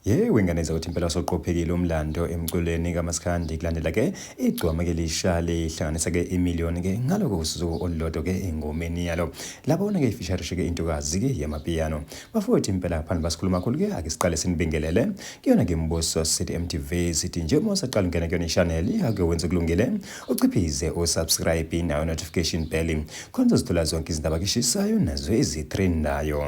Wengane zawuthi impela soqophekile umlando emculweni kaMaskandi kulandela ke igcwama ke lishale ihlanganisa ke imiliyoni ke ngaloko usuku olulodwa ke engomeni yalo labona ke ifisharishe ke intokazi ke yamapiano bafowethu impela phambi basikhuluma kakhulu ke ake siqale sinibingelele kuyona ke Mbuso City MTV sithi nje uma usaqala ungena kuyona i-channel ake wenze kulungile uciphize usubscribe nayo notification bell khona uzithola zonke izindaba keshisayo nazo ezitrendayo.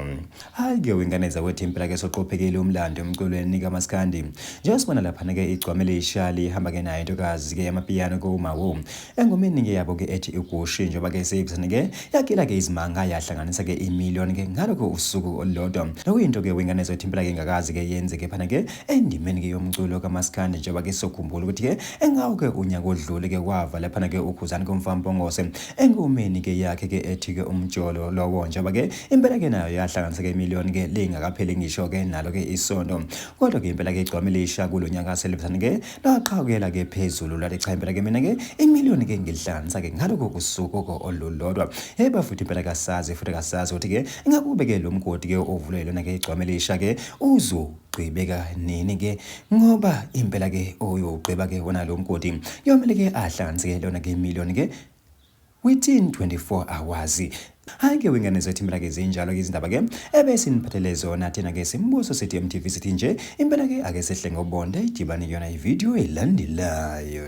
Hayi ke wengane zawethu impela ke soqophekile umlando emculweni kaMaskandi nje sibona lapha ke igcwame leshali ihamba ke nayo intokazi ke yamapiano koMawo engomeni ke yabo ke ethi igushi njengoba ke seyibizana ke yakila ke izimanga yahlanganisa ke imiliyoni ke ngaloko usuku olulodwa lokuyinto ke wengane zawethu impela ke ngakazi ke yenze ke phana ke endimeni ke yomculo kaMaskandi njengoba ke sokhumbula ukuthi ke engawo ke unyaka odlule ke kwava lapha ke ukhuzana komfambongose engomeni ke yakhe ke ethi ke umjolo lowo njengoba ke impela ke nayo yahlanganisa ke imiliyoni ke lengakapheli ngisho ke nalo ke isondo kodwa ke impela ke igcwame lisha kulonyaka selebisana ke laqhawukela ke phezulu lale cha impela ke mina ke imiliyoni ke ngilihlanganisa ke ngaloko kusuku olulodwa bafuthi impela kasazi futhi kasazi ukuthi ke ingakube ke lo mgodi ke ovulwe lona ke igcwame lisha ke uzogqibeka nini ke ngoba impela ke oyogqiba ke wona lo mgodi yomele ke ahlanganise ke lona ke imiliyoni ke within 24 hours. Hayi ke wengane zethu impela ke zinjalo ke izindaba ke ebesiniphathele zona thina ke Mbuso City MTV sithi nje impela ke ake sehle ngobonda idibane yona ivideo elandelayo.